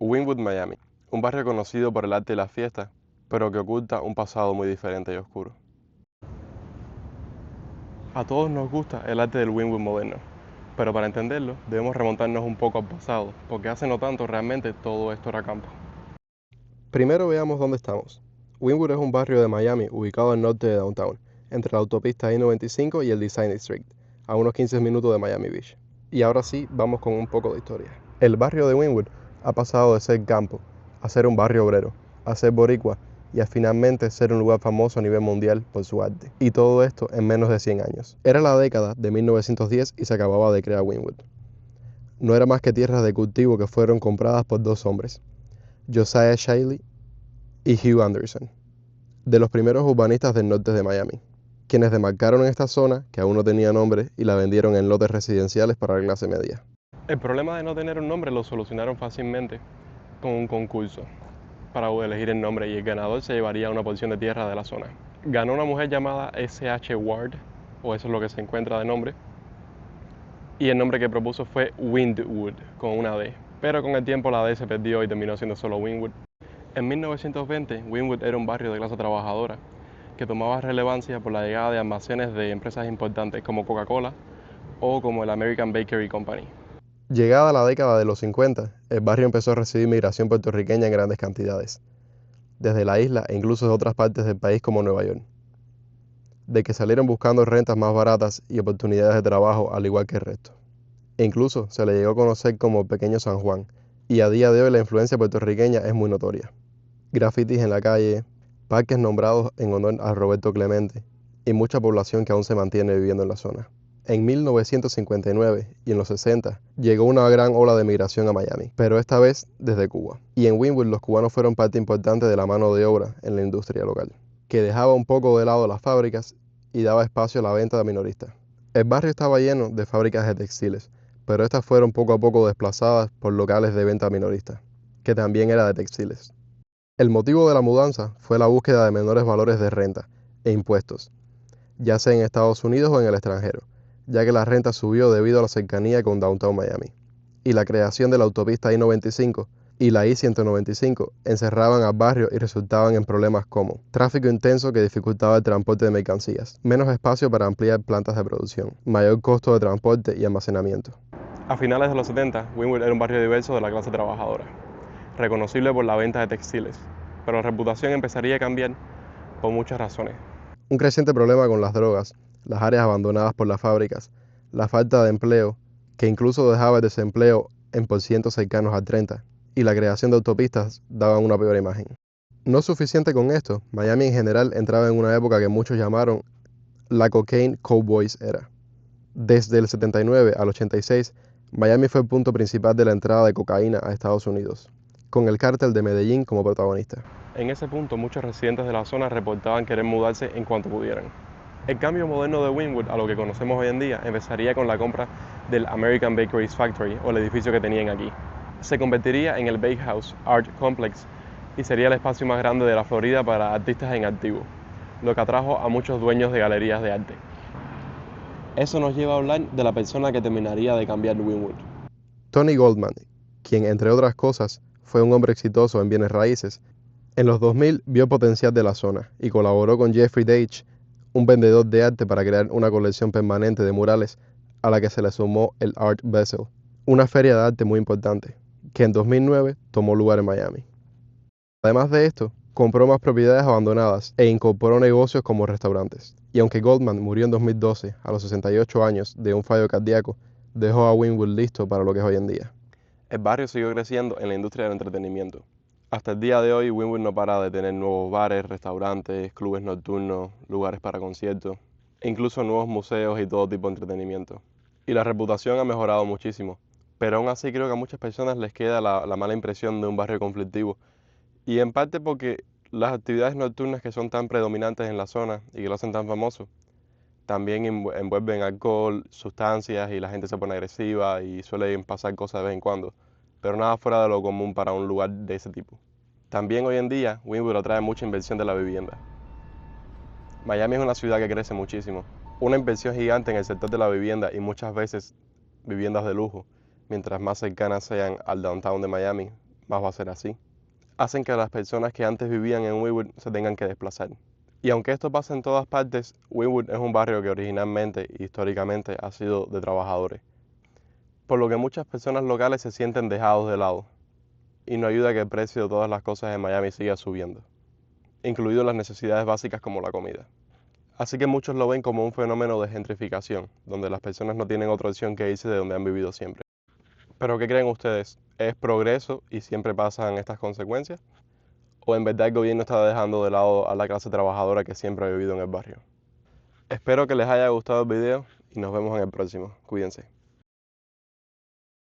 Wynwood, Miami, un barrio conocido por el arte y la fiesta, pero que oculta un pasado muy diferente y oscuro. A todos nos gusta el arte del Wynwood moderno, pero para entenderlo debemos remontarnos un poco al pasado, porque hace no tanto realmente todo esto era campo. Primero veamos dónde estamos. Wynwood es un barrio de Miami ubicado al norte de Downtown, entre la autopista I-95 y el Design District, a unos 15 minutos de Miami Beach. Y ahora sí, vamos con un poco de historia. El barrio de Wynwood ha pasado de ser campo a ser un barrio obrero, a ser boricua y a finalmente ser un lugar famoso a nivel mundial por su arte. Y todo esto en menos de 100 años. Era la década de 1910 y se acababa de crear Wynwood. No era más que tierras de cultivo que fueron compradas por dos hombres, Josiah Shiley y Hugh Anderson, de los primeros urbanistas del norte de Miami, quienes demarcaron esta zona, que aún no tenía nombre, y la vendieron en lotes residenciales para la clase media. El problema de no tener un nombre lo solucionaron fácilmente con un concurso para elegir el nombre y el ganador se llevaría una porción de tierra de la zona. Ganó una mujer llamada S.H. Ward, o eso es lo que se encuentra de nombre, y el nombre que propuso fue Wynwood, con una D, pero con el tiempo la D se perdió y terminó siendo solo Wynwood. En 1920, Wynwood era un barrio de clase trabajadora que tomaba relevancia por la llegada de almacenes de empresas importantes como Coca-Cola o como el American Bakery Company. Llegada la década de los 50, el barrio empezó a recibir migración puertorriqueña en grandes cantidades, desde la isla e incluso de otras partes del país como Nueva York, de que salieron buscando rentas más baratas y oportunidades de trabajo al igual que el resto. E incluso se le llegó a conocer como Pequeño San Juan, y a día de hoy la influencia puertorriqueña es muy notoria. Grafitis en la calle, parques nombrados en honor a Roberto Clemente y mucha población que aún se mantiene viviendo en la zona. En 1959 y en los 60 llegó una gran ola de migración a Miami, pero esta vez desde Cuba. Y en Wynwood los cubanos fueron parte importante de la mano de obra en la industria local, que dejaba un poco de lado las fábricas y daba espacio a la venta de minoristas. El barrio estaba lleno de fábricas de textiles, pero estas fueron poco a poco desplazadas por locales de venta minorista, que también era de textiles. El motivo de la mudanza fue la búsqueda de menores valores de renta e impuestos, ya sea en Estados Unidos o en el extranjero, ya que la renta subió debido a la cercanía con Downtown Miami, y la creación de la autopista I-95 y la I-195 encerraban al barrio y resultaban en problemas como tráfico intenso que dificultaba el transporte de mercancías, menos espacio para ampliar plantas de producción, mayor costo de transporte y almacenamiento. A finales de los 70, Wynwood era un barrio diverso de la clase trabajadora, reconocible por la venta de textiles, pero la reputación empezaría a cambiar por muchas razones. Un creciente problema con las drogas, las áreas abandonadas por las fábricas, la falta de empleo, que incluso dejaba el desempleo en porcientos cercanos al 30, y la creación de autopistas daban una peor imagen. No suficiente con esto, Miami en general entraba en una época que muchos llamaron la Cocaine Cowboys era. Desde el 79 al 86, Miami fue el punto principal de la entrada de cocaína a Estados Unidos, con el cártel de Medellín como protagonista. En ese punto, muchos residentes de la zona reportaban querer mudarse en cuanto pudieran. El cambio moderno de Wynwood a lo que conocemos hoy en día empezaría con la compra del American Bakeries Factory, o el edificio que tenían aquí. Se convertiría en el Bakehouse Art Complex y sería el espacio más grande de la Florida para artistas en activo, lo que atrajo a muchos dueños de galerías de arte. Eso nos lleva a hablar de la persona que terminaría de cambiar Wynwood. Tony Goldman, quien entre otras cosas fue un hombre exitoso en bienes raíces, en los 2000 vio potencial de la zona y colaboró con Jeffrey Deitch, un vendedor de arte, para crear una colección permanente de murales a la que se le sumó el Art Basel, una feria de arte muy importante, que en 2009 tomó lugar en Miami. Además de esto, compró más propiedades abandonadas e incorporó negocios como restaurantes. Y aunque Goldman murió en 2012 a los 68 años de un fallo cardíaco, dejó a Wynwood listo para lo que es hoy en día. El barrio siguió creciendo en la industria del entretenimiento. Hasta el día de hoy, Wynwood no para de tener nuevos bares, restaurantes, clubes nocturnos, lugares para conciertos, e incluso nuevos museos y todo tipo de entretenimiento. Y la reputación ha mejorado muchísimo, pero aún así creo que a muchas personas les queda la mala impresión de un barrio conflictivo, y en parte porque las actividades nocturnas que son tan predominantes en la zona y que lo hacen tan famoso, también envuelven alcohol, sustancias y la gente se pone agresiva y suelen pasar cosas de vez en cuando, pero nada fuera de lo común para un lugar de ese tipo. También hoy en día, Wynwood atrae mucha inversión de la vivienda. Miami es una ciudad que crece muchísimo. Una inversión gigante en el sector de la vivienda y muchas veces viviendas de lujo, mientras más cercanas sean al downtown de Miami, más va a ser así, hacen que las personas que antes vivían en Wynwood se tengan que desplazar. Y aunque esto pasa en todas partes, Wynwood es un barrio que originalmente y históricamente ha sido de trabajadores, por lo que muchas personas locales se sienten dejados de lado, y no ayuda a que el precio de todas las cosas en Miami siga subiendo, incluidas las necesidades básicas como la comida. Así que muchos lo ven como un fenómeno de gentrificación, donde las personas no tienen otra opción que irse de donde han vivido siempre. ¿Pero qué creen ustedes? ¿Es progreso y siempre pasan estas consecuencias? ¿O en verdad el gobierno está dejando de lado a la clase trabajadora que siempre ha vivido en el barrio? Espero que les haya gustado el video y nos vemos en el próximo. Cuídense.